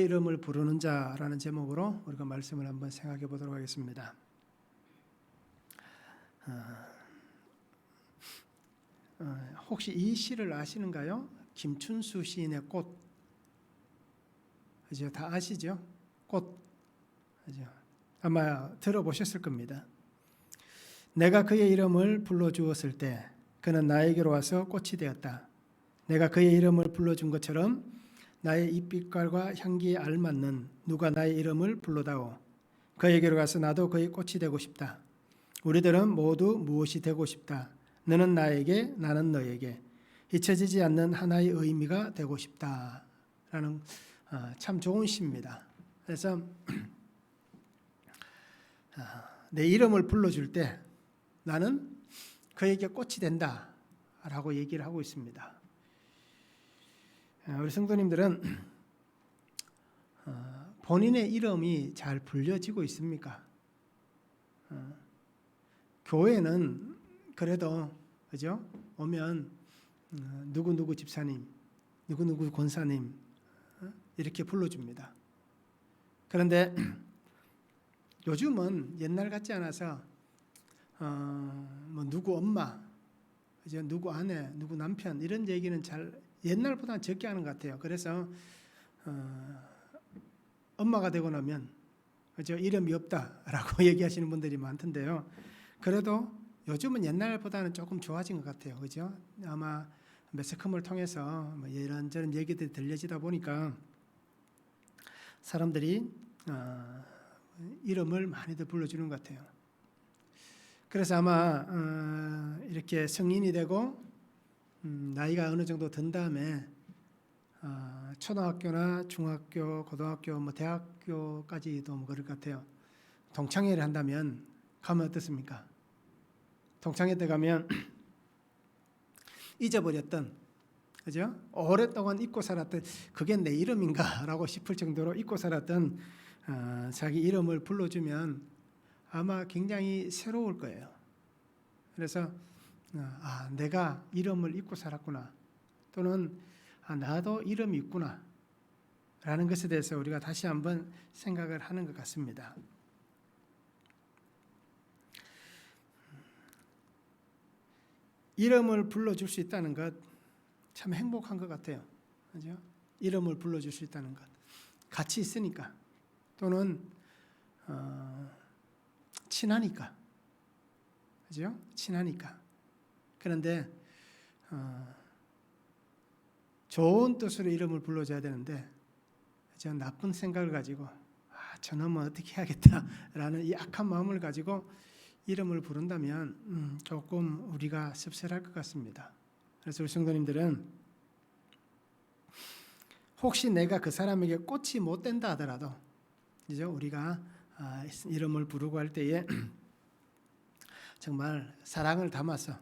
이름을 부르는 자라는 제목으로 우리가 말씀을 한번 생각해 보도록 하겠습니다. 혹시 이 시를 아시는가요? 김춘수 시인의 꽃. 그죠? 다 아시죠? 꽃. 그죠? 아마 들어보셨을 겁니다. 내가 그의 이름을 불러주었을 때 그는 나에게로 와서 꽃이 되었다. 내가 그의 이름을 불러준 것처럼 나의 잎빛깔과 향기에 알맞는 누가 나의 이름을 불러다오. 그에게로 가서 나도 그의 꽃이 되고 싶다. 우리들은 모두 무엇이 되고 싶다. 너는 나에게, 나는 너에게. 잊혀지지 않는 하나의 의미가 되고 싶다. 라는 참 좋은 시입니다. 그래서 내 이름을 불러줄 때 나는 그에게 꽃이 된다. 라고 얘기를 하고 있습니다. 우리 성도님들은 본인의 이름이 잘 불려지고 있습니까? 교회는 그래도 그죠? 오면 누구누구 집사님, 누구누구 권사님 이렇게 불러줍니다. 그런데 요즘은 옛날 같지 않아서 뭐 누구 엄마, 그죠? 누구 아내, 누구 남편 이런 얘기는 잘 옛날보다는 적게 하는 것 같아요. 그래서 엄마가 되고 나면 그죠? 이름이 없다라고 얘기하시는 분들이 많던데요. 그래도 요즘은 옛날보다는 조금 좋아진 것 같아요. 그죠? 아마 매스컴을 통해서 뭐 이런저런 얘기들이 들려지다 보니까 사람들이 이름을 많이들 불러주는 것 같아요. 그래서 아마 이렇게 성인이 되고 나이가 어느 정도 든 다음에 초등학교나 중학교, 고등학교, 뭐 대학교까지도 뭐 그럴 것 같아요. 동창회를 한다면 가면 어떻습니까? 동창회 때 가면 잊어버렸던, 그죠? 오랫동안 잊고 살았던 그게 내 이름인가라고 싶을 정도로 잊고 살았던 자기 이름을 불러주면 아마 굉장히 새로울 거예요. 그래서 내가 이름을 잊고 살았구나. 또는 나도 이름이 있구나. 라는 것에 대해서 우리가 다시 한번 생각을 하는 것 같습니다. 이름을 불러줄 수 있다는 것 참 행복한 것 같아요. 그죠? 이름을 불러줄 수 있다는 것. 같이 있으니까. 또는 친하니까. 그죠? 친하니까. 그런데 좋은 뜻으로 이름을 불러줘야 되는데 나쁜 생각을 가지고 저놈은 어떻게 해야겠다라는 이 악한 마음을 가지고 이름을 부른다면 조금 우리가 씁쓸할 것 같습니다. 그래서 우리 성도님들은 혹시 내가 그 사람에게 꽃이 못 된다 하더라도 이제 우리가 이름을 부르고 할 때에 정말 사랑을 담아서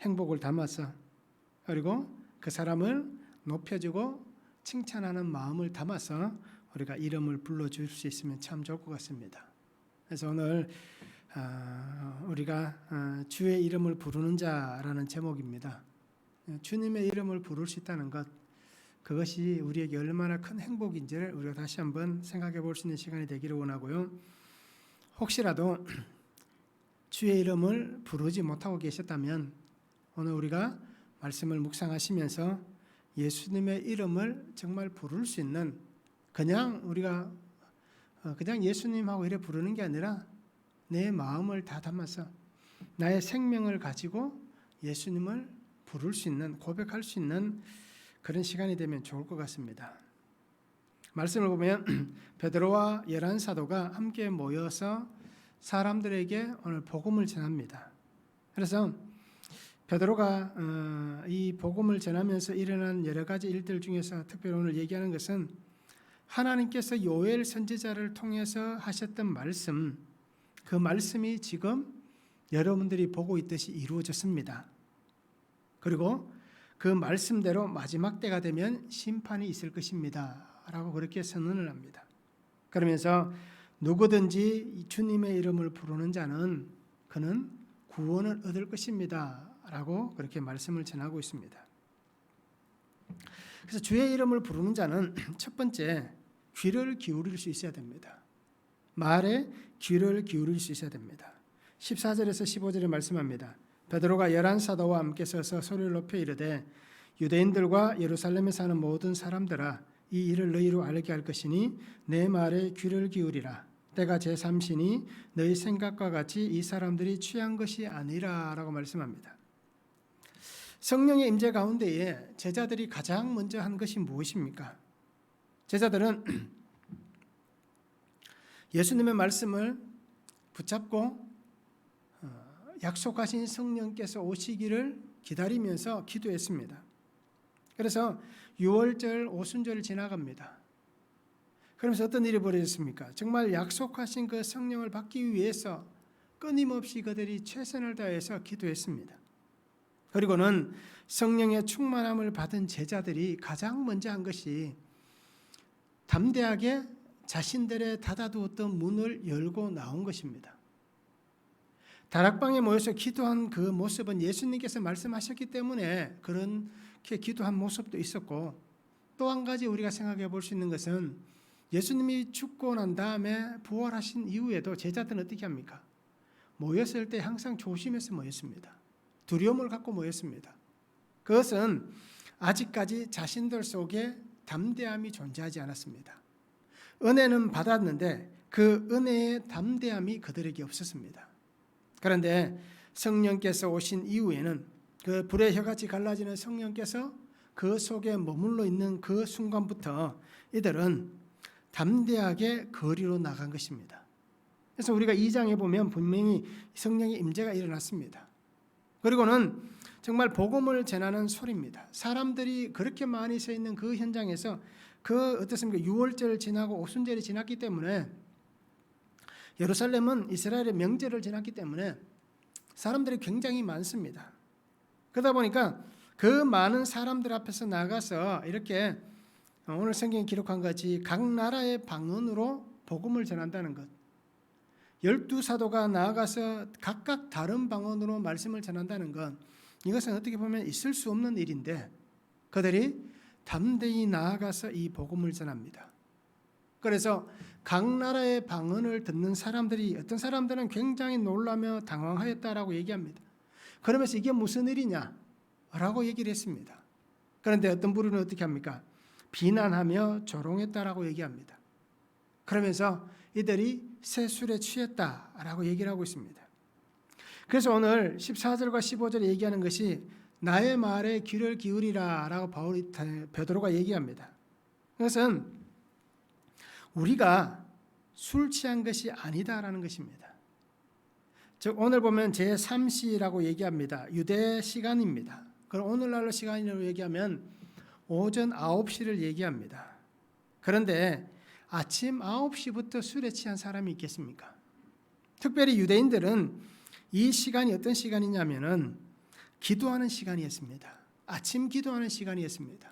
행복을 담아서 그리고 그 사람을 높여주고 칭찬하는 마음을 담아서 우리가 이름을 불러줄 수 있으면 참 좋을 것 같습니다. 그래서 오늘 우리가 주의 이름을 부르는 자라는 제목입니다. 주님의 이름을 부를 수 있다는 것, 그것이 우리에게 얼마나 큰 행복인지를 우리가 다시 한번 생각해 볼 수 있는 시간이 되기를 원하고요. 혹시라도 주의 이름을 부르지 못하고 계셨다면 오늘 우리가 말씀을 묵상하시면서 예수님의 이름을 정말 부를 수 있는, 그냥 우리가 그냥 예수님하고 이래 부르는 게 아니라 내 마음을 다 담아서 나의 생명을 가지고 예수님을 부를 수 있는, 고백할 수 있는 그런 시간이 되면 좋을 것 같습니다. 말씀을 보면 베드로와 11사도가 함께 모여서 사람들에게 오늘 복음을 전합니다. 그래서 베드로가 이 복음을 전하면서 일어난 여러 가지 일들 중에서 특별히 오늘 얘기하는 것은 하나님께서 요엘 선지자를 통해서 하셨던 말씀, 그 말씀이 지금 여러분들이 보고 있듯이 이루어졌습니다. 그리고 그 말씀대로 마지막 때가 되면 심판이 있을 것입니다. 라고 그렇게 선언을 합니다. 그러면서 누구든지 주님의 이름을 부르는 자는 그는 구원을 얻을 것입니다. 라고 그렇게 말씀을 전하고 있습니다. 그래서 주의 이름을 부르는 자는 첫 번째 귀를 기울일 수 있어야 됩니다. 말에 귀를 기울일 수 있어야 됩니다. 14절에서 15절에 말씀합니다. 베드로가 11사도와 함께 서서 소리를 높여 이르되 유대인들과 예루살렘에 사는 모든 사람들아 이 일을 너희로 알게 할 것이니 내 말에 귀를 기울이라. 때가 제3시니 너희 생각과 같이 이 사람들이 취한 것이 아니라 라고 말씀합니다. 성령의 임재 가운데에 제자들이 가장 먼저 한 것이 무엇입니까? 제자들은 예수님의 말씀을 붙잡고 약속하신 성령께서 오시기를 기다리면서 기도했습니다. 그래서 6월절 오순절을 지나갑니다. 그러면서 어떤 일이 벌어졌습니까? 정말 약속하신 그 성령을 받기 위해서 끊임없이 그들이 최선을 다해서 기도했습니다. 그리고는 성령의 충만함을 받은 제자들이 가장 먼저 한 것이 담대하게 자신들의 닫아두었던 문을 열고 나온 것입니다. 다락방에 모여서 기도한 그 모습은 예수님께서 말씀하셨기 때문에 그렇게 기도한 모습도 있었고, 또 한 가지 우리가 생각해 볼 수 있는 것은 예수님이 죽고 난 다음에 부활하신 이후에도 제자들은 어떻게 합니까? 모였을 때 항상 조심해서 모였습니다. 두려움을 갖고 모였습니다. 그것은 아직까지 자신들 속에 담대함이 존재하지 않았습니다. 은혜는 받았는데 그 은혜의 담대함이 그들에게 없었습니다. 그런데 성령께서 오신 이후에는 그 불의 혀같이 갈라지는 성령께서 그 속에 머물러 있는 그 순간부터 이들은 담대하게 거리로 나간 것입니다. 그래서 우리가 2장에 보면 분명히 성령의 임재가 일어났습니다. 그리고는 정말 복음을 전하는 소리입니다. 사람들이 그렇게 많이 서 있는 그 현장에서 어떻습니까? 6월절을 지나고 오순절이 지났기 때문에 예루살렘은 이스라엘의 명절을 지났기 때문에 사람들이 굉장히 많습니다. 그러다 보니까 그 많은 사람들 앞에서 나가서 이렇게 오늘 성경에 기록한 같이 각 나라의 방언으로 복음을 전한다는 것, 12사도가 나아가서 각각 다른 방언으로 말씀을 전한다는 것, 이것은 어떻게 보면 있을 수 없는 일인데 그들이 담대히 나아가서 이 복음을 전합니다. 그래서 각 나라의 방언을 듣는 사람들이, 어떤 사람들은 굉장히 놀라며 당황하였다라고 얘기합니다. 그러면서 이게 무슨 일이냐 라고 얘기를 했습니다. 그런데 어떤 부류는 어떻게 합니까? 비난하며 조롱했다라고 얘기합니다. 그러면서 이들이 새 술에 취했다라고 얘기를 하고 있습니다. 그래서 오늘 14절과 15절에 얘기하는 것이 나의 말에 귀를 기울이라 라고 베드로가 얘기합니다. 그것은 우리가 술 취한 것이 아니다라는 것입니다. 즉 오늘 보면 제3시라고 얘기합니다. 유대 시간입니다. 그럼 오늘날로 시간으로 얘기하면 오전 9시를 얘기합니다. 그런데 아침 9시부터 술에 취한 사람이 있겠습니까? 특별히 유대인들은 이 시간이 어떤 시간이냐면은 기도하는 시간이었습니다. 아침 기도하는 시간이었습니다.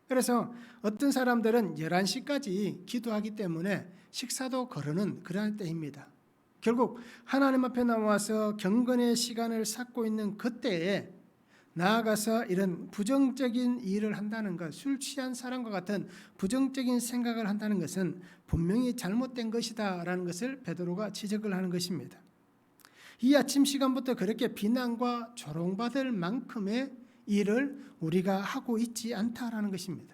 그래서 어떤 사람들은 11시까지 기도하기 때문에 식사도 거르는 그러한 때입니다. 결국 하나님 앞에 나와서 경건의 시간을 쌓고 있는 그때에 나아가서 이런 부정적인 일을 한다는 것, 술 취한 사람과 같은 부정적인 생각을 한다는 것은 분명히 잘못된 것이다라는 것을 베드로가 지적을 하는 것입니다. 이 아침 시간부터 그렇게 비난과 조롱받을 만큼의 일을 우리가 하고 있지 않다라는 것입니다.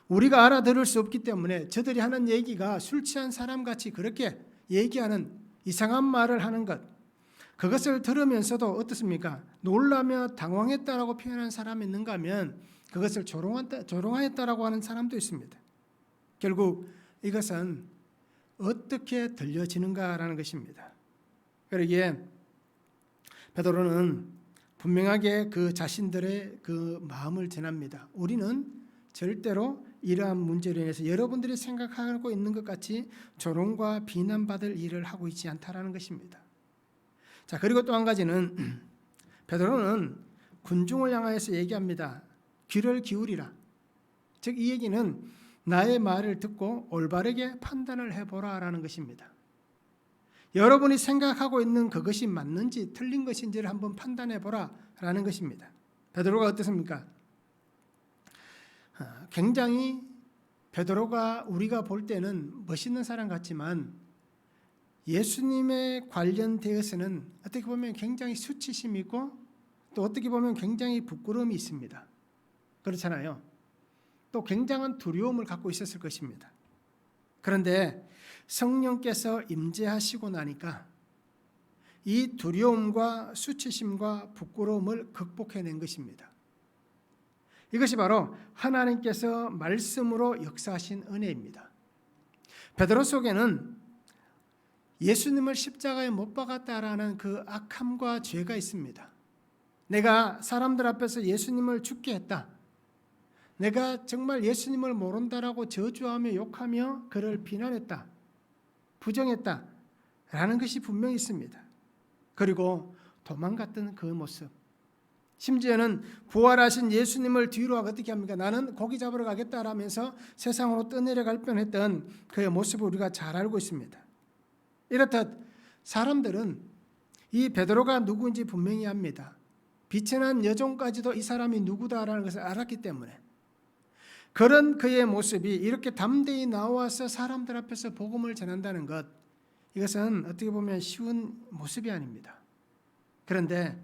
우리가 알아들을 수 없기 때문에 저들이 하는 얘기가 술 취한 사람같이 그렇게 얘기하는 이상한 말을 하는 것, 그것을 들으면서도 어떻습니까? 놀라며 당황했다라고 표현한 사람이 있는가 하면 그것을 조롱하였다라고 하는 사람도 있습니다. 결국 이것은 어떻게 들려지는가라는 것입니다. 그러기에 베드로는 분명하게 그 자신들의 그 마음을 전합니다. 우리는 절대로 이러한 문제로 인해서 여러분들이 생각하고 있는 것 같이 조롱과 비난받을 일을 하고 있지 않다라는 것입니다. 자, 그리고 또 한 가지는 베드로는 군중을 향하여서 얘기합니다. 귀를 기울이라. 즉 이 얘기는 나의 말을 듣고 올바르게 판단을 해보라라는 것입니다. 여러분이 생각하고 있는 그것이 맞는지 틀린 것인지를 한번 판단해보라라는 것입니다. 베드로가 어떻습니까? 굉장히 베드로가 우리가 볼 때는 멋있는 사람 같지만 예수님에 관련되어서는 어떻게 보면 굉장히 수치심이 있고 또 어떻게 보면 굉장히 부끄러움이 있습니다. 그렇잖아요. 또 굉장한 두려움을 갖고 있었을 것입니다. 그런데 성령께서 임재하시고 나니까 이 두려움과 수치심과 부끄러움을 극복해낸 것입니다. 이것이 바로 하나님께서 말씀으로 역사하신 은혜입니다. 베드로 속에는 예수님을 십자가에 못 박았다라는 그 악함과 죄가 있습니다. 내가 사람들 앞에서 예수님을 죽게 했다. 내가 정말 예수님을 모른다라고 저주하며 욕하며 그를 비난했다. 부정했다. 라는 것이 분명히 있습니다. 그리고 도망갔던 그 모습. 심지어는 부활하신 예수님을 뒤로 어떻게 합니까? 나는 고기 잡으러 가겠다라면서 세상으로 떠내려갈 뻔했던 그의 모습을 우리가 잘 알고 있습니다. 이렇듯 사람들은 이 베드로가 누구인지 분명히 압니다. 비천한 여종까지도 이 사람이 누구다라는 것을 알았기 때문에 그런 그의 모습이 이렇게 담대히 나와서 사람들 앞에서 복음을 전한다는 것, 이것은 어떻게 보면 쉬운 모습이 아닙니다. 그런데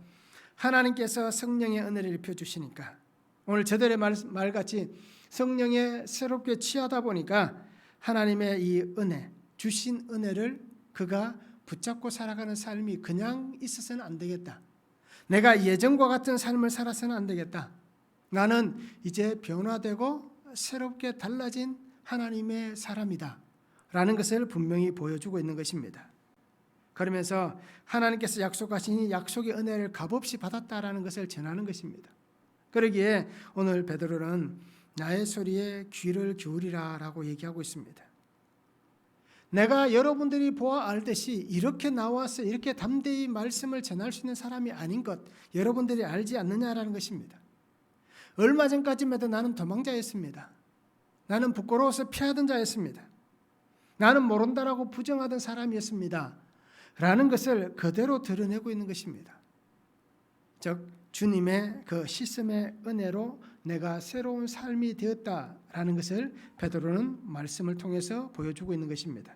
하나님께서 성령의 은혜를 입혀주시니까 오늘 저들의 말같이 성령에 새롭게 취하다 보니까 하나님의 이 은혜, 주신 은혜를 그가 붙잡고 살아가는 삶이 그냥 있어서는 안 되겠다. 내가 예전과 같은 삶을 살아서는 안 되겠다. 나는 이제 변화되고 새롭게 달라진 하나님의 사람이다 라는 것을 분명히 보여주고 있는 것입니다. 그러면서 하나님께서 약속하신 이 약속의 은혜를 값없이 받았다라는 것을 전하는 것입니다. 그러기에 오늘 베드로는 나의 소리에 귀를 기울이라 라고 얘기하고 있습니다. 내가 여러분들이 보아 알듯이 이렇게 나와서 이렇게 담대히 말씀을 전할 수 있는 사람이 아닌 것 여러분들이 알지 않느냐라는 것입니다. 얼마 전까지만 해도 나는 도망자였습니다. 나는 부끄러워서 피하던 자였습니다. 나는 모른다라고 부정하던 사람이었습니다. 라는 것을 그대로 드러내고 있는 것입니다. 즉 주님의 그 씻음의 은혜로 내가 새로운 삶이 되었다라는 것을 베드로는 말씀을 통해서 보여주고 있는 것입니다.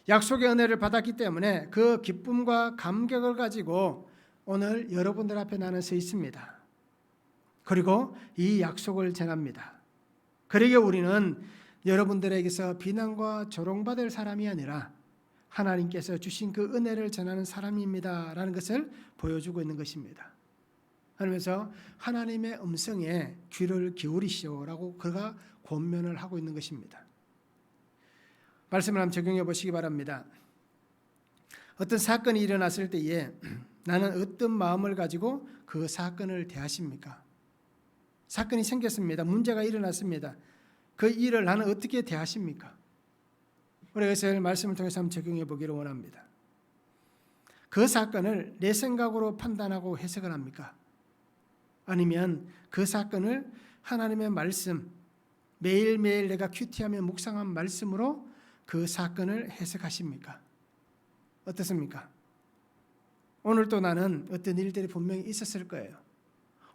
약속의 은혜를 받았기 때문에 그 기쁨과 감격을 가지고 오늘 여러분들 앞에 나는 서 있습니다. 그리고 이 약속을 전합니다. 그러기에 우리는 여러분들에게서 비난과 조롱받을 사람이 아니라 하나님께서 주신 그 은혜를 전하는 사람입니다 라는 것을 보여주고 있는 것입니다. 그러면서 하나님의 음성에 귀를 기울이시오라고 그가 권면을 하고 있는 것입니다. 말씀을 한번 적용해 보시기 바랍니다. 어떤 사건이 일어났을 때에 나는 어떤 마음을 가지고 그 사건을 대하십니까? 사건이 생겼습니다. 문제가 일어났습니다. 그 일을 나는 어떻게 대하십니까? 우리가 이것을 말씀을 통해서 한번 적용해 보기를 원합니다. 그 사건을 내 생각으로 판단하고 해석을 합니까? 아니면 그 사건을 하나님의 말씀, 매일매일 내가 큐티하며 묵상한 말씀으로 그 사건을 해석하십니까? 어떻습니까? 오늘도 나는 어떤 일들이 분명히 있었을 거예요.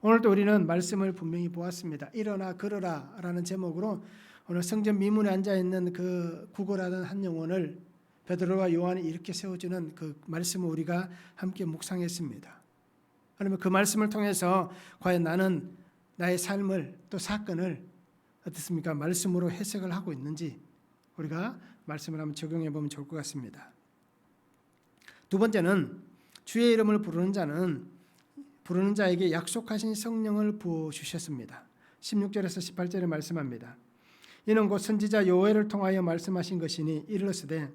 오늘도 우리는 말씀을 분명히 보았습니다. 일어나 걸어라 라는 제목으로 오늘 성전 미문에 앉아있는 그 구걸하던 한 영혼을 베드로와 요한이 이렇게 세워주는 그 말씀을 우리가 함께 묵상했습니다. 그러면 그 말씀을 통해서 과연 나는 나의 삶을 또 사건을 어떻습니까? 말씀으로 해석을 하고 있는지 우리가 말씀을 한번 적용해 보면 좋을 것 같습니다. 두 번째는 주의 이름을 부르는 자에게 약속하신 성령을 부어주셨습니다. 16절에서 18절에 말씀합니다. 이는 곧 선지자 요엘을 통하여 말씀하신 것이니 이르렀으되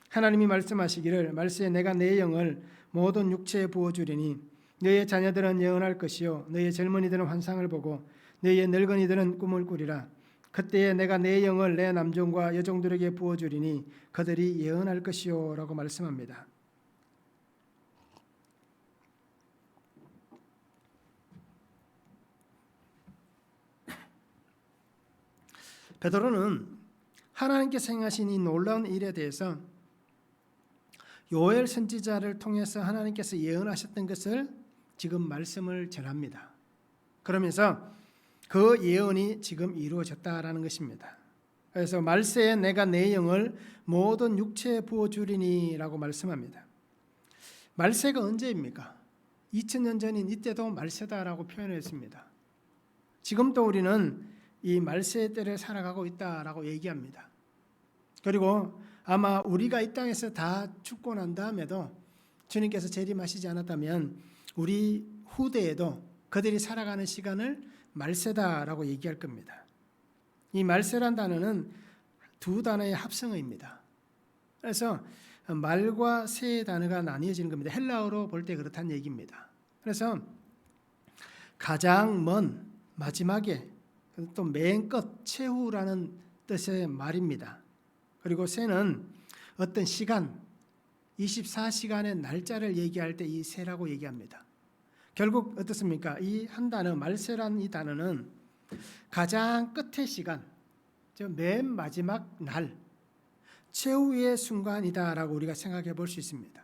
하나님이 말씀하시기를 말세에 내가 내 영을 모든 육체에 부어주리니 너희의 자녀들은 예언할 것이요 너희의 젊은이들은 환상을 보고 너희의 늙은이들은 꿈을 꾸리라. 그때에 내가 내 영을 내 남종과 여종들에게 부어주리니 그들이 예언할 것이요 라고 말씀합니다. 베드로는 하나님께서 행하신 이 놀라운 일에 대해서 요엘 선지자를 통해서 하나님께서 예언하셨던 것을 지금 말씀을 전합니다. 그러면서 그 예언이 지금 이루어졌다라는 것입니다. 그래서 말세에 내가 내 영을 모든 육체에 부어주리니라고 말씀합니다. 말세가 언제입니까? 2000년 전인 이때도 말세다라고 표현했습니다. 지금도 우리는 이 말세의 때를 살아가고 있다라고 얘기합니다. 그리고 아마 우리가 이 땅에서 다 죽고 난 다음에도 주님께서 재림하시지 않았다면 우리 후대에도 그들이 살아가는 시간을 말세다라고 얘기할 겁니다. 이 말세란 단어는 두 단어의 합성어입니다. 그래서 말과 새의 단어가 나뉘어지는 겁니다. 헬라어로 볼 때 그렇다는 얘기입니다. 그래서 가장 먼, 마지막에, 또 맨 끝, 최후라는 뜻의 말입니다. 그리고 새는 어떤 시간, 24시간의 날짜를 얘기할 때 이 새라고 얘기합니다. 결국 어떻습니까? 이 한 단어, 말세라는 이 단어는 가장 끝의 시간, 맨 마지막 날, 최후의 순간이다라고 우리가 생각해 볼 수 있습니다.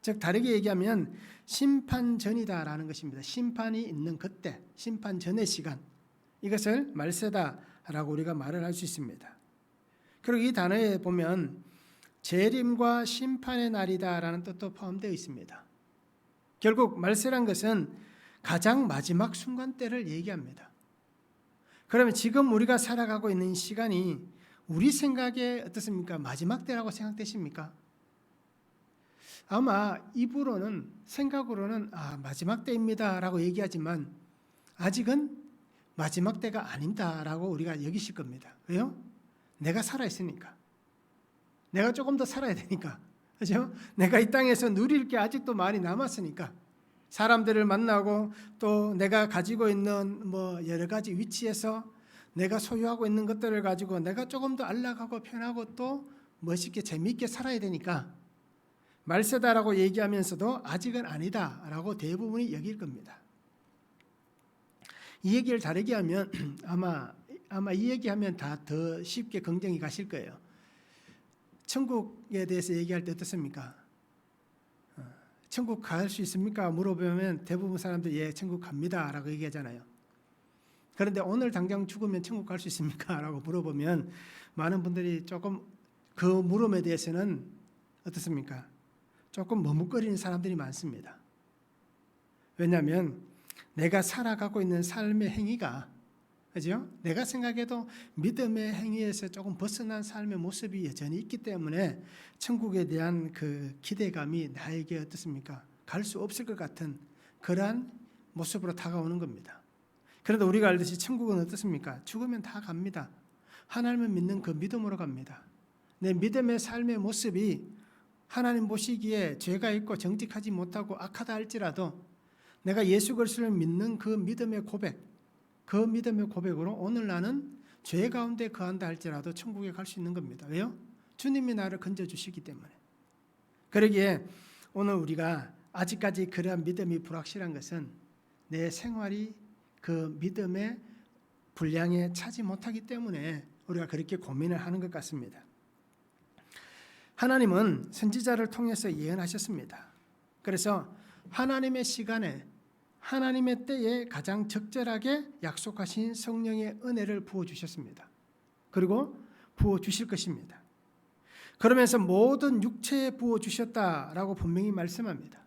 즉 다르게 얘기하면 심판 전이다라는 것입니다. 심판이 있는 그때, 심판 전의 시간, 이것을 말세다라고 우리가 말을 할 수 있습니다. 그리고 이 단어에 보면 재림과 심판의 날이다라는 뜻도 포함되어 있습니다. 결국 말세란 것은 가장 마지막 순간대를 얘기합니다. 그러면 지금 우리가 살아가고 있는 시간이 우리 생각에 어떻습니까? 마지막 때라고 생각되십니까? 아마 입으로는, 생각으로는 마지막 때입니다라고 얘기하지만 아직은 마지막 때가 아닙니다라고 우리가 여기실 겁니다. 왜요? 내가 살아있으니까. 내가 조금 더 살아야 되니까. 그렇죠? 내가 이 땅에서 누릴 게 아직도 많이 남았으니까. 사람들을 만나고 또 내가 가지고 있는 여러 가지 위치에서 내가 소유하고 있는 것들을 가지고 내가 조금 더 안락하고 편하고 또 멋있게 재미있게 살아야 되니까 말세다라고 얘기하면서도 아직은 아니다라고 대부분이 여길 겁니다. 이 얘기를 다르게 하면 아마 이 얘기하면 다 더 쉽게 긍정이 가실 거예요. 천국에 대해서 얘기할 때 어떻습니까? 천국 갈 수 있습니까? 물어보면 대부분 사람들이 예, 천국 갑니다 라고 얘기하잖아요. 그런데 오늘 당장 죽으면 천국 갈 수 있습니까? 라고 물어보면 많은 분들이 조금 그 물음에 대해서는 어떻습니까? 조금 머뭇거리는 사람들이 많습니다. 왜냐하면 내가 살아가고 있는 삶의 행위가, 그죠? 내가 생각해도 믿음의 행위에서 조금 벗어난 삶의 모습이 여전히 있기 때문에 천국에 대한 그 기대감이 나에게 어떻습니까? 갈 수 없을 것 같은 그러한 모습으로 다가오는 겁니다. 그런데 우리가 알듯이 천국은 어떻습니까? 죽으면 다 갑니다. 하나님을 믿는 그 믿음으로 갑니다. 내 믿음의 삶의 모습이 하나님 보시기에 죄가 있고 정직하지 못하고 악하다 할지라도 내가 예수 그리스도를 믿는 그 믿음의 고백, 그 믿음의 고백으로 오늘 나는 죄 가운데 거한다 할지라도 천국에 갈 수 있는 겁니다. 왜요? 주님이 나를 건져주시기 때문에. 그러기에 오늘 우리가 아직까지 그러한 믿음이 불확실한 것은 내 생활이 그 믿음의 분량에 차지 못하기 때문에 우리가 그렇게 고민을 하는 것 같습니다. 하나님은 선지자를 통해서 예언하셨습니다. 그래서 하나님의 시간에 하나님의 때에 가장 적절하게 약속하신 성령의 은혜를 부어주셨습니다. 그리고 부어주실 것입니다. 그러면서 모든 육체에 부어주셨다라고 분명히 말씀합니다.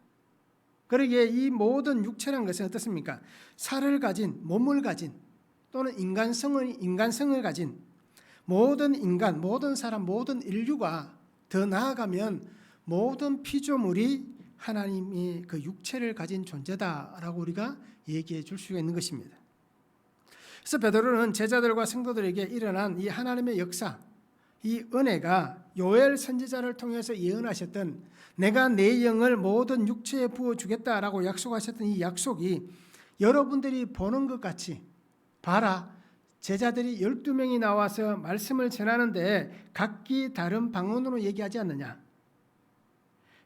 그러기에 이 모든 육체란 것은 어떻습니까? 살을 가진, 몸을 가진 또는 인간성을 가진 모든 인간, 모든 사람, 모든 인류가 더 나아가면 모든 피조물이 하나님이 그 육체를 가진 존재다라고 우리가 얘기해 줄 수가 있는 것입니다. 그래서 베드로는 제자들과 성도들에게 일어난 이 하나님의 역사, 이 은혜가 요엘 선지자를 통해서 예언하셨던 내가 내 영을 모든 육체에 부어주겠다라고 약속하셨던 이 약속이 여러분들이 보는 것 같이 봐라, 제자들이 12명이 나와서 말씀을 전하는데 각기 다른 방언으로 얘기하지 않느냐.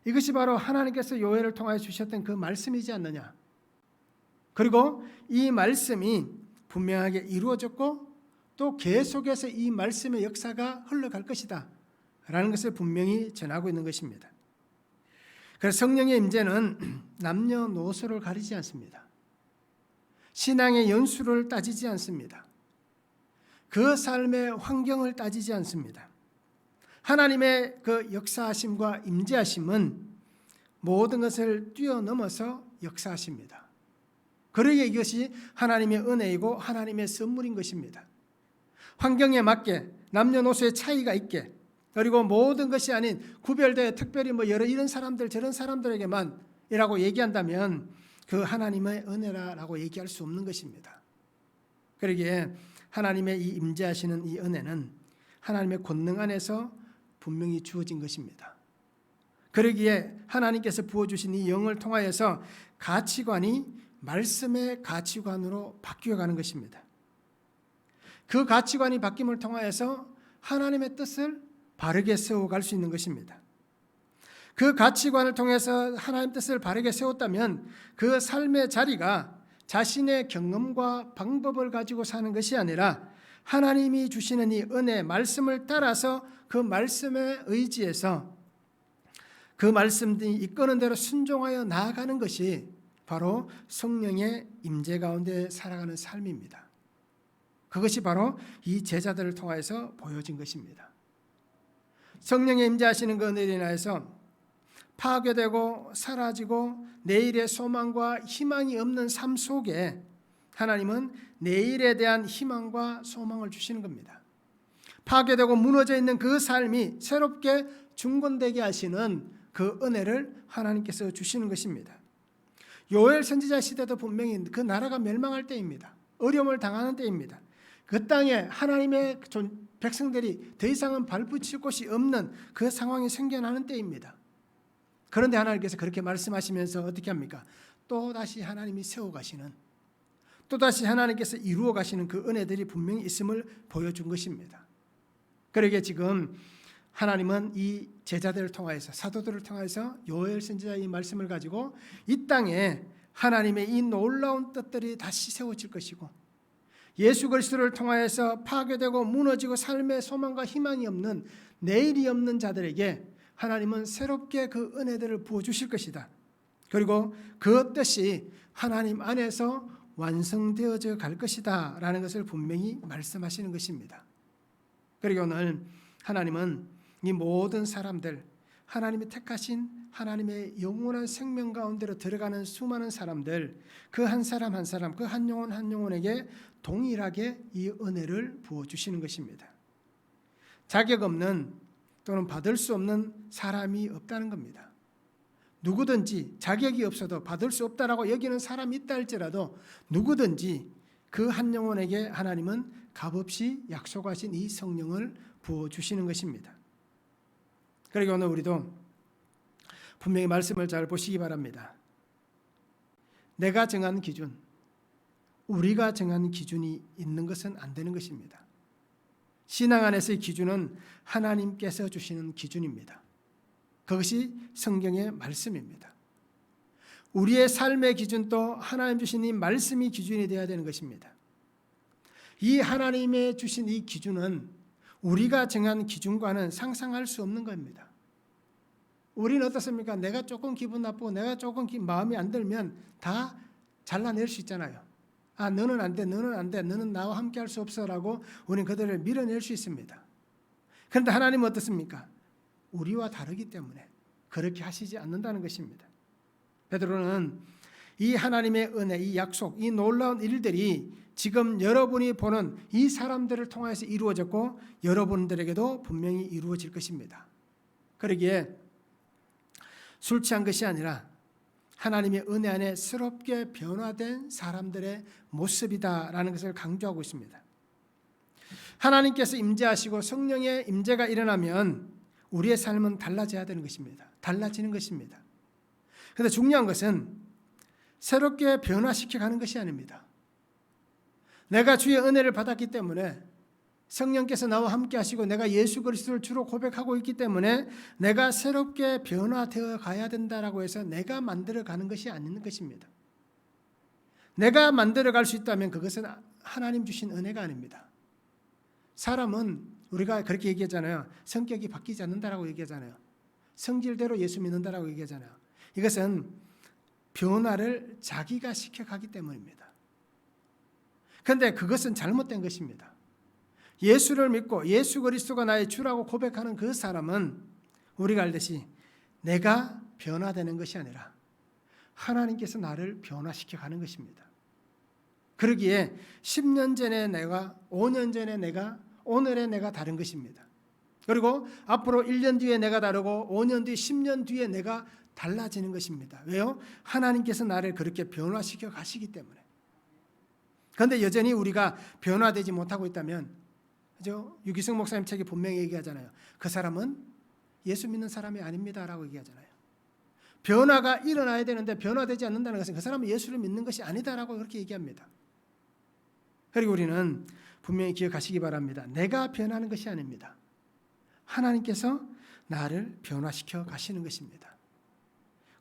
이것이 바로 하나님께서 요엘을 통하여 주셨던 그 말씀이지 않느냐. 그리고 이 말씀이 분명하게 이루어졌고 또 계속해서 이 말씀의 역사가 흘러갈 것이다 라는 것을 분명히 전하고 있는 것입니다. 그래서 성령의 임재는 남녀노소를 가리지 않습니다. 신앙의 연수를 따지지 않습니다. 그 삶의 환경을 따지지 않습니다. 하나님의 그 역사하심과 임재하심은 모든 것을 뛰어넘어서 역사하십니다. 그러기에 이것이 하나님의 은혜이고 하나님의 선물인 것입니다. 환경에 맞게 남녀노소의 차이가 있게, 그리고 모든 것이 아닌 구별되어 특별히 이런 사람들 저런 사람들에게만 이라고 얘기한다면 그 하나님의 은혜라고 얘기할 수 없는 것입니다. 그러기에 하나님의 이 임재하시는 이 은혜는 하나님의 권능 안에서 분명히 주어진 것입니다. 그러기에 하나님께서 부어주신 이 영을 통하여서 가치관이 말씀의 가치관으로 바뀌어가는 것입니다. 그 가치관이 바뀜을 통하여서 하나님의 뜻을 바르게 세워갈 수 있는 것입니다. 그 가치관을 통해서 하나님 뜻을 바르게 세웠다면 그 삶의 자리가 자신의 경험과 방법을 가지고 사는 것이 아니라 하나님이 주시는 이 은혜, 말씀을 따라서 그 말씀에 의지해서 그 말씀이 이끄는 대로 순종하여 나아가는 것이 바로 성령의 임재 가운데 살아가는 삶입니다. 그것이 바로 이 제자들을 통해서 보여진 것입니다. 성령의 임재하시는 그 은혜로 인하여서 파괴되고 사라지고 내일의 소망과 희망이 없는 삶 속에 하나님은 내일에 대한 희망과 소망을 주시는 겁니다. 파괴되고 무너져 있는 그 삶이 새롭게 중건되게 하시는 그 은혜를 하나님께서 주시는 것입니다. 요엘 선지자 시대도 분명히 그 나라가 멸망할 때입니다. 어려움을 당하는 때입니다. 그 땅에 하나님의 백성들이 더 이상은 발붙일 곳이 없는 그 상황이 생겨나는 때입니다. 그런데 하나님께서 그렇게 말씀하시면서 어떻게 합니까? 또다시 하나님이 세워가시는, 또다시 하나님께서 이루어 가시는 그 은혜들이 분명히 있음을 보여준 것입니다. 그러기에 지금 하나님은 이 제자들을 통하여서, 사도들을 통하여서 요엘 선지자의 이 말씀을 가지고 이 땅에 하나님의 이 놀라운 뜻들이 다시 세워질 것이고, 예수 그리스도를 통하여서 파괴되고 무너지고 삶의 소망과 희망이 없는, 내일이 없는 자들에게 하나님은 새롭게 그 은혜들을 부어주실 것이다. 그리고 그 뜻이 하나님 안에서 완성되어져 갈 것이다 라는 것을 분명히 말씀하시는 것입니다. 그리고 오늘 하나님은 이 모든 사람들, 하나님이 택하신 하나님의 영원한 생명 가운데로 들어가는 수많은 사람들, 그 한 사람 한 사람, 그 한 영혼 한 영혼에게 동일하게 이 은혜를 부어주시는 것입니다. 자격 없는 또는 받을 수 없는 사람이 없다는 겁니다. 누구든지 자격이 없어도 받을 수 없다라고 여기는 사람이 있다 할지라도 누구든지 그 한 영혼에게 하나님은 값없이 약속하신 이 성령을 부어주시는 것입니다. 그러기 오늘 우리도 분명히 말씀을 잘 보시기 바랍니다. 내가 정한 기준, 우리가 정한 기준이 있는 것은 안 되는 것입니다. 신앙 안에서의 기준은 하나님께서 주시는 기준입니다. 그것이 성경의 말씀입니다. 우리의 삶의 기준도 하나님 주신 이 말씀이 기준이 되어야 되는 것입니다. 이 하나님의 주신 이 기준은 우리가 정한 기준과는 상상할 수 없는 겁니다. 우리는 어떻습니까? 내가 조금 기분 나쁘고 내가 조금 마음이 안 들면 다 잘라낼 수 있잖아요. 아, 너는 안 돼, 너는 안 돼, 너는 나와 함께 할 수 없어라고 우리는 그들을 밀어낼 수 있습니다. 그런데 하나님은 어떻습니까? 우리와 다르기 때문에 그렇게 하시지 않는다는 것입니다. 베드로는 이 하나님의 은혜, 이 약속, 이 놀라운 일들이 지금 여러분이 보는 이 사람들을 통해서 이루어졌고 여러분들에게도 분명히 이루어질 것입니다. 그러기에 술 취한 것이 아니라 하나님의 은혜 안에 새롭게 변화된 사람들의 모습이다라는 것을 강조하고 있습니다. 하나님께서 임재하시고 성령의 임재가 일어나면 우리의 삶은 달라져야 되는 것입니다. 달라지는 것입니다. 그런데 중요한 것은 새롭게 변화시켜 가는 것이 아닙니다. 내가 주의 은혜를 받았기 때문에 성령께서 나와 함께 하시고 내가 예수 그리스도를 주로 고백하고 있기 때문에 내가 새롭게 변화되어 가야 된다라고 해서 내가 만들어 가는 것이 아닌 것입니다. 내가 만들어 갈 수 있다면 그것은 하나님 주신 은혜가 아닙니다. 사람은 우리가 그렇게 얘기하잖아요. 성격이 바뀌지 않는다라고 얘기하잖아요. 성질대로 예수 믿는다라고 얘기하잖아요. 이것은 변화를 자기가 시켜가기 때문입니다. 그런데 그것은 잘못된 것입니다. 예수를 믿고 예수 그리스도가 나의 주라고 고백하는 그 사람은 우리가 알듯이 내가 변화되는 것이 아니라 하나님께서 나를 변화시켜 가는 것입니다. 그러기에 10년 전에 내가, 5년 전에 내가, 오늘의 내가 다른 것입니다. 그리고 앞으로 1년 뒤에 내가 다르고 5년 뒤, 10년 뒤에 내가 달라지는 것입니다. 왜요? 하나님께서 나를 그렇게 변화시켜 가시기 때문에. 그런데 여전히 우리가 변화되지 못하고 있다면, 그죠? 유기성 목사님 책이 분명히 얘기하잖아요. 그 사람은 예수 믿는 사람이 아닙니다라고 얘기하잖아요. 변화가 일어나야 되는데 변화되지 않는다는 것은 그 사람은 예수를 믿는 것이 아니다라고 그렇게 얘기합니다. 그리고 우리는 분명히 기억하시기 바랍니다. 내가 변하는 것이 아닙니다. 하나님께서 나를 변화시켜 가시는 것입니다.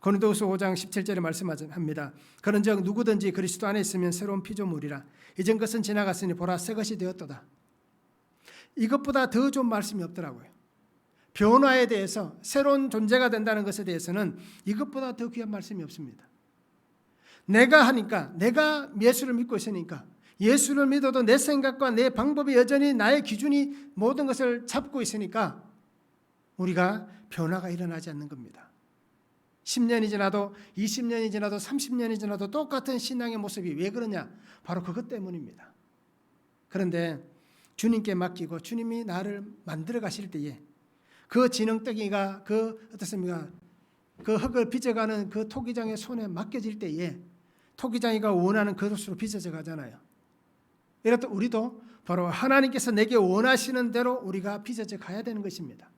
고린도후서 5장 17절에 말씀합니다. 그런즉 누구든지 그리스도 안에 있으면 새로운 피조물이라. 이전 것은 지나갔으니 보라 새 것이 되었도다. 이것보다 더 좋은 말씀이 없더라고요. 변화에 대해서, 새로운 존재가 된다는 것에 대해서는 이것보다 더 귀한 말씀이 없습니다. 내가 하니까, 내가 예수를 믿고 있으니까, 예수를 믿어도 내 생각과 내 방법이 여전히 나의 기준이 모든 것을 잡고 있으니까 우리가 변화가 일어나지 않는 겁니다. 10년이 지나도 20년이 지나도 30년이 지나도 똑같은 신앙의 모습이 왜 그러냐? 바로 그것 때문입니다. 그런데 주님께 맡기고 주님이 나를 만들어 가실 때에 그 지능덩이가 어떻습니까? 그 흙을 빚어가는 그 토기장의 손에 맡겨질 때에 토기장이가 원하는 그릇으로 빚어져 가잖아요. 이렇듯 우리도 바로 하나님께서 내게 원하시는 대로 우리가 빚어져 가야 되는 것입니다.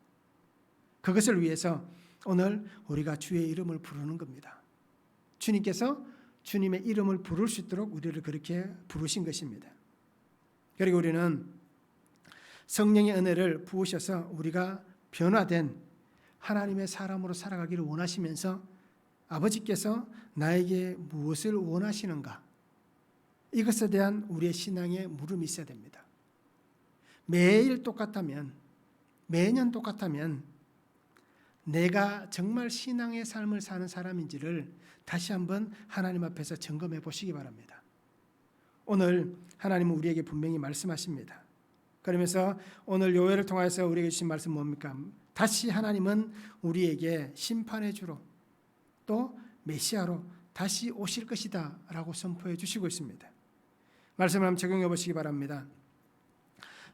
그것을 위해서 오늘 우리가 주의 이름을 부르는 겁니다. 주님께서 주님의 이름을 부를 수 있도록 우리를 그렇게 부르신 것입니다. 그리고 우리는 성령의 은혜를 부으셔서 우리가 변화된 하나님의 사람으로 살아가기를 원하시면서 아버지께서 나에게 무엇을 원하시는가? 이것에 대한 우리의 신앙의 물음이 있어야 됩니다. 매일 똑같다면, 매년 똑같다면 내가 정말 신앙의 삶을 사는 사람인지를 다시 한번 하나님 앞에서 점검해 보시기 바랍니다. 오늘 하나님은 우리에게 분명히 말씀하십니다. 그러면서 오늘 요회를 통해서 우리에게 주신 말씀 뭡니까? 다시 하나님은 우리에게 심판의 주로 또 메시아로 다시 오실 것이다 라고 선포해 주시고 있습니다. 말씀을 한번 적용해 보시기 바랍니다.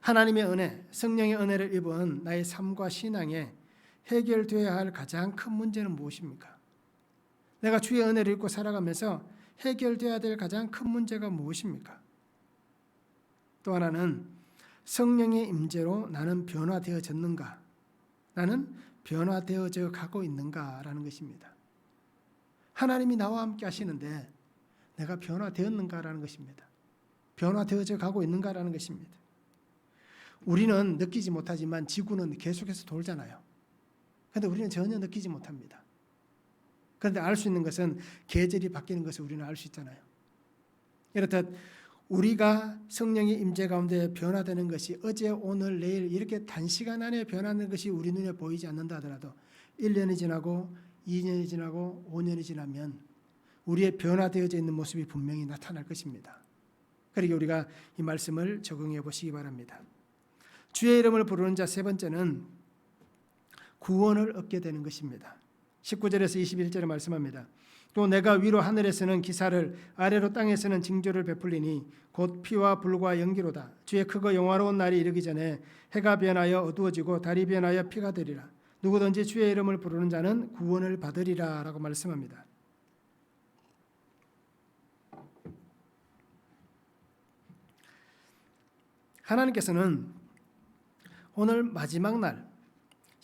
하나님의 은혜, 성령의 은혜를 입은 나의 삶과 신앙에 해결되어야 할 가장 큰 문제는 무엇입니까? 내가 주의 은혜를 입고 살아가면서 해결되어야 될 가장 큰 문제가 무엇입니까? 또 하나는 성령의 임재로 나는 변화되어졌는가? 나는 변화되어져 가고 있는가라는 것입니다. 하나님이 나와 함께 하시는데 내가 변화되었는가라는 것입니다. 변화되어져 가고 있는가라는 것입니다. 우리는 느끼지 못하지만 지구는 계속해서 돌잖아요. 그런데 우리는 전혀 느끼지 못합니다. 그런데 알 수 있는 것은 계절이 바뀌는 것을 우리는 알 수 있잖아요. 이렇듯 우리가 성령의 임재 가운데 변화되는 것이 어제, 오늘, 내일 이렇게 단시간 안에 변하는 것이 우리 눈에 보이지 않는다 하더라도 1년이 지나고 2년이 지나고 5년이 지나면 우리의 변화되어져 있는 모습이 분명히 나타날 것입니다. 그러기에 우리가 이 말씀을 적용해 보시기 바랍니다. 주의 이름을 부르는 자 세 번째는 구원을 얻게 되는 것입니다. 19절에서 21절에 말씀합니다. 또 내가 위로 하늘에서는 기사를 아래로 땅에서는 징조를 베풀리니 곧 피와 불과 연기로다. 주의 크고 영화로운 날이 이르기 전에 해가 변하여 어두워지고 달이 변하여 피가 되리라. 누구든지 주의 이름을 부르는 자는 구원을 받으리라 라고 말씀합니다. 하나님께서는 오늘 마지막 날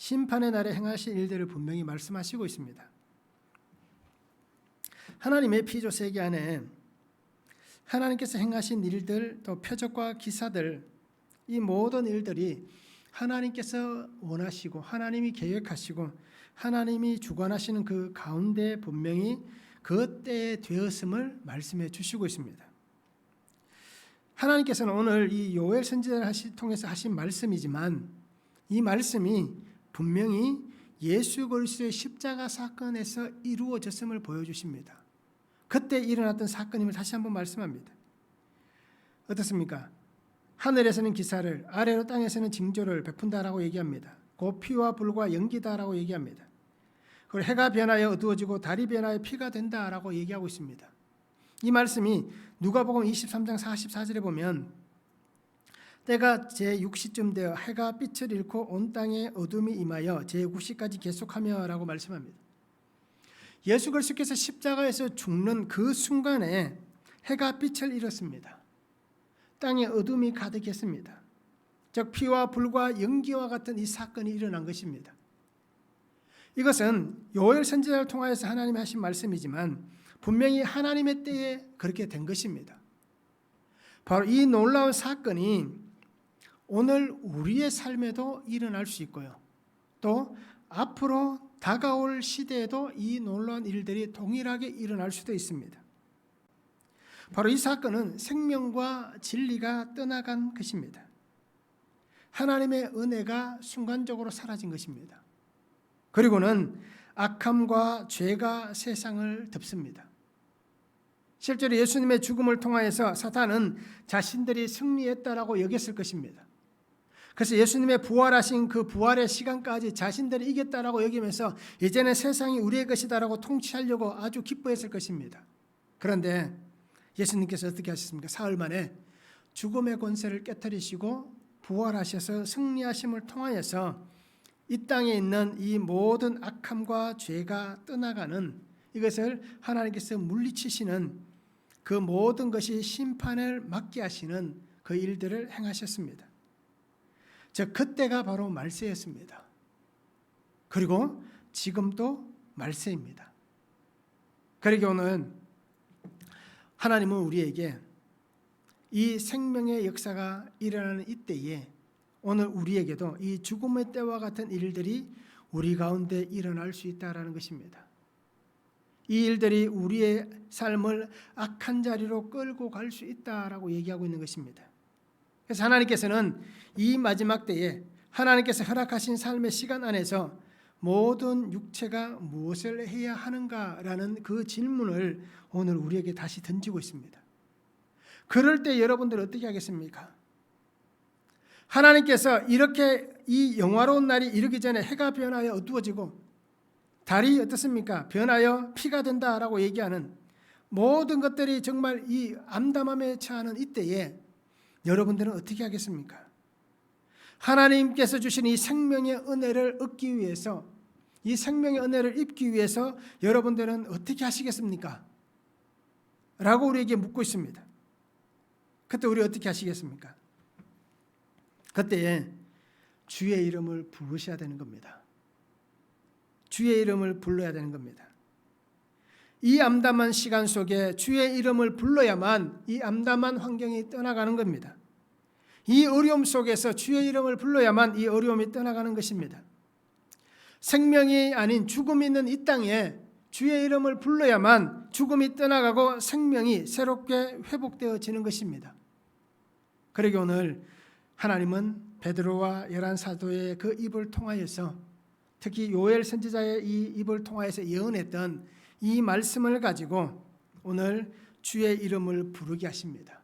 심판의 날에 행하실 일들을 분명히 말씀하시고 있습니다. 하나님의 피조 세계 안에 하나님께서 행하신 일들, 또 표적과 기사들, 이 모든 일들이 하나님께서 원하시고 하나님이 계획하시고 하나님이 주관하시는 그 가운데 분명히 그 때에 되었음을 말씀해 주시고 있습니다. 하나님께서는 오늘 이 요엘 선지자를 통해서 하신 말씀이지만 이 말씀이 분명히 예수 그리스도의 십자가 사건에서 이루어졌음을 보여주십니다. 그때 일어났던 사건임을 다시 한번 말씀합니다. 어떻습니까? 하늘에서는 기사를, 아래로 땅에서는 징조를 베푼다라고 얘기합니다. 곧 피와 불과 연기다라고 얘기합니다. 그리고 해가 변하여 어두워지고 달이 변하여 피가 된다라고 얘기하고 있습니다. 이 말씀이 누가복음 23장 44절에 보면 때가 제6시쯤 되어 해가 빛을 잃고 온 땅에 어둠이 임하여 제9시까지 계속하며 라고 말씀합니다. 예수 그리스도께서 십자가에서 죽는 그 순간에 해가 빛을 잃었습니다. 땅에 어둠이 가득했습니다. 즉 피와 불과 연기와 같은 이 사건이 일어난 것입니다. 이것은 요엘 선지자를 통하여서 하나님이 하신 말씀이지만 분명히 하나님의 때에 그렇게 된 것입니다. 바로 이 놀라운 사건이 오늘 우리의 삶에도 일어날 수 있고요. 또 앞으로 다가올 시대에도 이 놀라운 일들이 동일하게 일어날 수도 있습니다. 바로 이 사건은 생명과 진리가 떠나간 것입니다. 하나님의 은혜가 순간적으로 사라진 것입니다. 그리고는 악함과 죄가 세상을 덮습니다. 실제로 예수님의 죽음을 통하여서 사탄은 자신들이 승리했다라고 여겼을 것입니다. 그래서 예수님의 부활하신 그 부활의 시간까지 자신들이 이겼다라고 여기면서 이제는 세상이 우리의 것이다라고 통치하려고 아주 기뻐했을 것입니다. 그런데 예수님께서 어떻게 하셨습니까? 사흘 만에 죽음의 권세를 깨뜨리시고 부활하셔서 승리하심을 통하여서 이 땅에 있는 이 모든 악함과 죄가 떠나가는 이것을 하나님께서 물리치시는 그 모든 것이 심판을 맞게 하시는 그 일들을 행하셨습니다. 즉 그때가 바로 말세였습니다. 그리고 지금도 말세입니다. 그러기 오늘 하나님은 우리에게 이 생명의 역사가 일어나는 이때에 오늘 우리에게도 이 죽음의 때와 같은 일들이 우리 가운데 일어날 수 있다라는 것입니다. 이 일들이 우리의 삶을 악한 자리로 끌고 갈 수 있다라고 얘기하고 있는 것입니다. 그래서 하나님께서는 이 마지막 때에 하나님께서 허락하신 삶의 시간 안에서 모든 육체가 무엇을 해야 하는가라는 그 질문을 오늘 우리에게 다시 던지고 있습니다. 그럴 때 여러분들 어떻게 하겠습니까? 하나님께서 이렇게 이 영화로운 날이 이르기 전에 해가 변하여 어두워지고 달이 어떻습니까? 변하여 피가 된다라고 얘기하는 모든 것들이 정말 이 암담함에 처하는 이때에 여러분들은 어떻게 하겠습니까? 하나님께서 주신 이 생명의 은혜를 얻기 위해서 이 생명의 은혜를 입기 위해서 여러분들은 어떻게 하시겠습니까? 라고 우리에게 묻고 있습니다. 그때 우리 어떻게 하시겠습니까? 그때에 주의 이름을 부르셔야 되는 겁니다. 주의 이름을 불러야 되는 겁니다. 이 암담한 시간 속에 주의 이름을 불러야만 이 암담한 환경이 떠나가는 겁니다. 이 어려움 속에서 주의 이름을 불러야만 이 어려움이 떠나가는 것입니다. 생명이 아닌 죽음이 있는 이 땅에 주의 이름을 불러야만 죽음이 떠나가고 생명이 새롭게 회복되어지는 것입니다. 그러기 오늘 하나님은 베드로와 열한 사도의 그 입을 통하여서 특히 요엘 선지자의 이 입을 통하여서 예언했던 이 말씀을 가지고 오늘 주의 이름을 부르게 하십니다.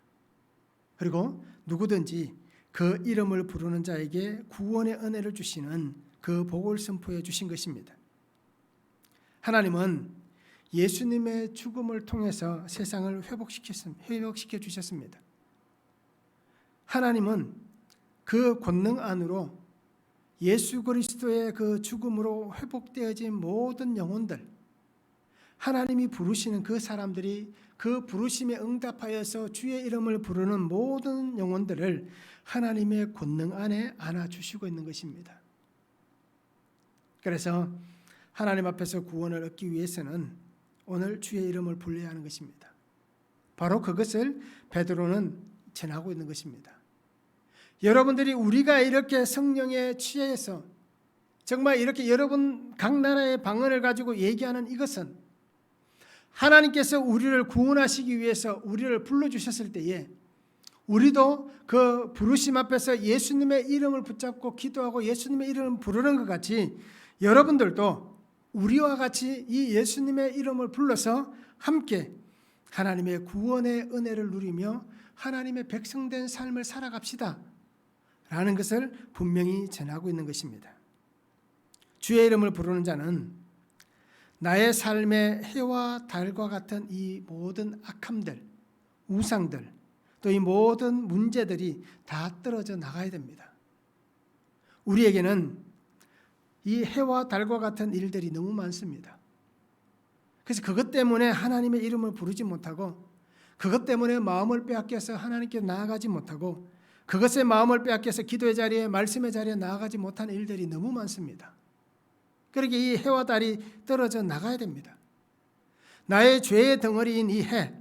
그리고 누구든지 그 이름을 부르는 자에게 구원의 은혜를 주시는 그 복을 선포해 주신 것입니다. 하나님은 예수님의 죽음을 통해서 세상을 회복시켜 주셨습니다. 하나님은 그 권능 안으로 예수 그리스도의 그 죽음으로 회복되어진 모든 영혼들, 하나님이 부르시는 그 사람들이 그 부르심에 응답하여서 주의 이름을 부르는 모든 영혼들을 하나님의 권능 안에 안아주시고 있는 것입니다. 그래서 하나님 앞에서 구원을 얻기 위해서는 오늘 주의 이름을 불러야 하는 것입니다. 바로 그것을 베드로는 전하고 있는 것입니다. 여러분들이 우리가 이렇게 성령에 취해서 정말 이렇게 여러분 각 나라의 방언을 가지고 얘기하는 이것은 하나님께서 우리를 구원하시기 위해서 우리를 불러주셨을 때에 우리도 그 부르심 앞에서 예수님의 이름을 붙잡고 기도하고 예수님의 이름을 부르는 것 같이 여러분들도 우리와 같이 이 예수님의 이름을 불러서 함께 하나님의 구원의 은혜를 누리며 하나님의 백성된 삶을 살아갑시다 라는 것을 분명히 전하고 있는 것입니다. 주의 이름을 부르는 자는 나의 삶의 해와 달과 같은 이 모든 악함들, 우상들, 또 이 모든 문제들이 다 떨어져 나가야 됩니다. 우리에게는 이 해와 달과 같은 일들이 너무 많습니다. 그래서 그것 때문에 하나님의 이름을 부르지 못하고, 그것 때문에 마음을 빼앗겨서 하나님께 나아가지 못하고, 그것의 마음을 빼앗겨서 기도의 자리에, 말씀의 자리에 나아가지 못하는 일들이 너무 많습니다. 그렇게 이 해와 달이 떨어져 나가야 됩니다. 나의 죄의 덩어리인 이 해,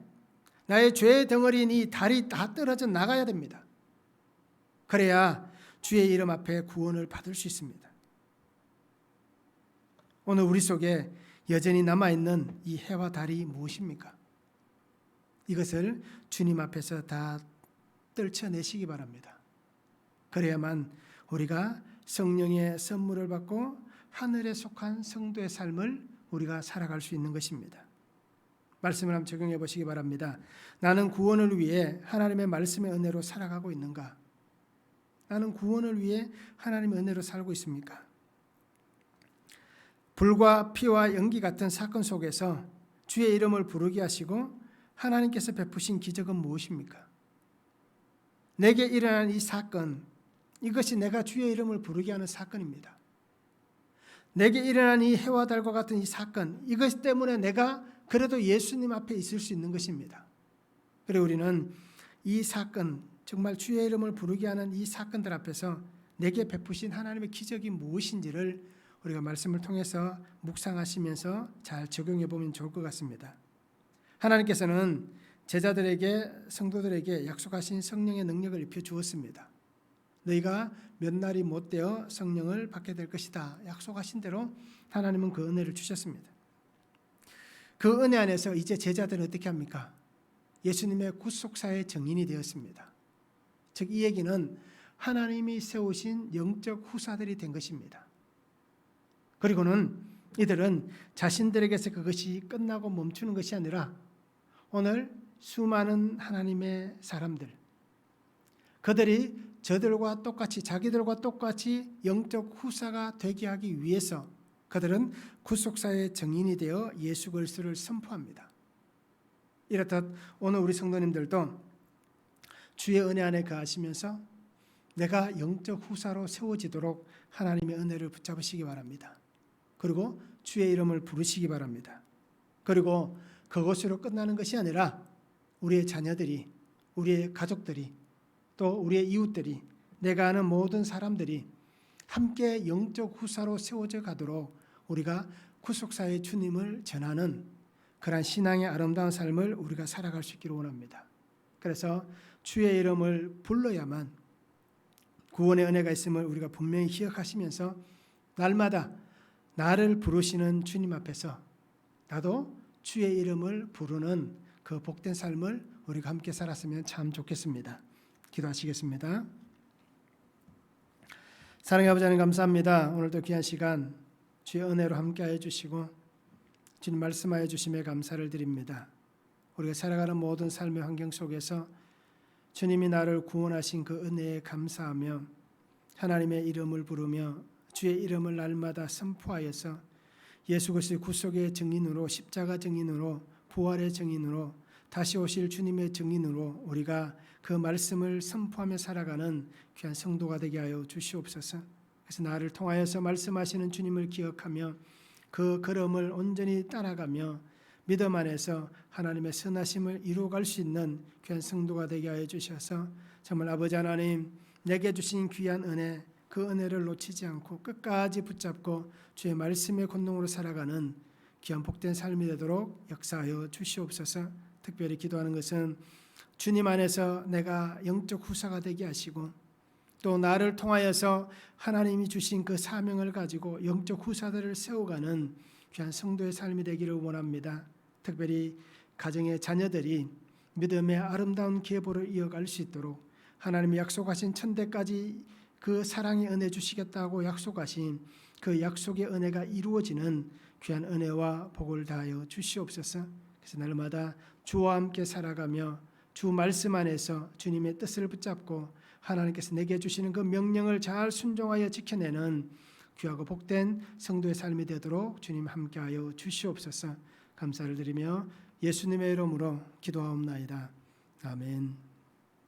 나의 죄의 덩어리인 이 달이 다 떨어져 나가야 됩니다. 그래야 주의 이름 앞에 구원을 받을 수 있습니다. 오늘 우리 속에 여전히 남아있는 이 해와 달이 무엇입니까? 이것을 주님 앞에서 다 떨쳐내시기 바랍니다. 그래야만 우리가 성령의 선물을 받고 하늘에 속한 성도의 삶을 우리가 살아갈 수 있는 것입니다. 말씀을 한번 적용해 보시기 바랍니다. 나는 구원을 위해 하나님의 말씀의 은혜로 살아가고 있는가? 나는 구원을 위해 하나님의 은혜로 살고 있습니까? 불과 피와 연기 같은 사건 속에서 주의 이름을 부르게 하시고 하나님께서 베푸신 기적은 무엇입니까? 내게 일어난 이 사건, 이것이 내가 주의 이름을 부르게 하는 사건입니다. 내게 일어난 이 해와 달과 같은 이 사건, 이것 때문에 내가 그래도 예수님 앞에 있을 수 있는 것입니다. 그리고 우리는 이 사건, 정말 주의 이름을 부르게 하는 이 사건들 앞에서 내게 베푸신 하나님의 기적이 무엇인지를 우리가 말씀을 통해서 묵상하시면서 잘 적용해 보면 좋을 것 같습니다. 하나님께서는 제자들에게, 성도들에게 약속하신 성령의 능력을 입혀 주었습니다. 너희가 몇 날이 못 되어 성령을 받게 될 것이다. 약속하신 대로 하나님은 그 은혜를 주셨습니다. 그 은혜 안에서 이제 제자들은 어떻게 합니까? 예수님의 구속사의 증인이 되었습니다. 즉 이 얘기는 하나님이 세우신 영적 후사들이 된 것입니다. 그리고는 이들은 자신들에게서 그것이 끝나고 멈추는 것이 아니라 오늘 수많은 하나님의 사람들, 그들이 저들과 똑같이, 자기들과 똑같이 영적 후사가 되게 하기 위해서 그들은 구속사의 증인이 되어 예수 그리스도를 선포합니다. 이렇듯 오늘 우리 성도님들도 주의 은혜 안에 거하시면서 내가 영적 후사로 세워지도록 하나님의 은혜를 붙잡으시기 바랍니다. 그리고 주의 이름을 부르시기 바랍니다. 그리고 그것으로 끝나는 것이 아니라 우리의 자녀들이, 우리의 가족들이, 또 우리의 이웃들이, 내가 아는 모든 사람들이 함께 영적 후사로 세워져 가도록 우리가 구속사의 주님을 전하는 그러한 신앙의 아름다운 삶을 우리가 살아갈 수 있기를 원합니다. 그래서 주의 이름을 불러야만 구원의 은혜가 있음을 우리가 분명히 기억하시면서 날마다 나를 부르시는 주님 앞에서 나도 주의 이름을 부르는 그 복된 삶을 우리가 함께 살았으면 참 좋겠습니다. 기도하시겠습니다. 사랑의 아버지 하나님 감사합니다. 오늘도 귀한 시간 주의 은혜로 함께하여 주시고 주님 말씀하여 주심에 감사를 드립니다. 우리가 살아가는 모든 삶의 환경 속에서 주님이 나를 구원하신 그 은혜에 감사하며 하나님의 이름을 부르며 주의 이름을 날마다 선포하여서 예수 그리스도의 구속의 증인으로, 십자가 증인으로, 부활의 증인으로, 다시 오실 주님의 증인으로 우리가 그 말씀을 선포하며 살아가는 귀한 성도가 되게 하여 주시옵소서. 그래서 나를 통하여서 말씀하시는 주님을 기억하며 그 걸음을 온전히 따라가며 믿음 안에서 하나님의 선하심을 이루어갈 수 있는 귀한 성도가 되게 하여 주셔서 정말 아버지 하나님, 내게 주신 귀한 은혜, 그 은혜를 놓치지 않고 끝까지 붙잡고 주의 말씀의 권능으로 살아가는 귀한 복된 삶이 되도록 역사하여 주시옵소서. 특별히 기도하는 것은 주님 안에서 내가 영적 후사가 되게 하시고 또 나를 통하여서 하나님이 주신 그 사명을 가지고 영적 후사들을 세워가는 귀한 성도의 삶이 되기를 원합니다. 특별히 가정의 자녀들이 믿음의 아름다운 계보를 이어갈 수 있도록 하나님이 약속하신 천대까지 그 사랑의 은혜 주시겠다고 약속하신 그 약속의 은혜가 이루어지는 귀한 은혜와 복을 다하여 주시옵소서. 그래서 날마다 주와 함께 살아가며 주 말씀 안에서 주님의 뜻을 붙잡고 하나님께서 내게 주시는 그 명령을 잘 순종하여 지켜내는 귀하고 복된 성도의 삶이 되도록 주님 함께하여 주시옵소서. 감사를 드리며 예수님의 이름으로 기도하옵나이다. 아멘.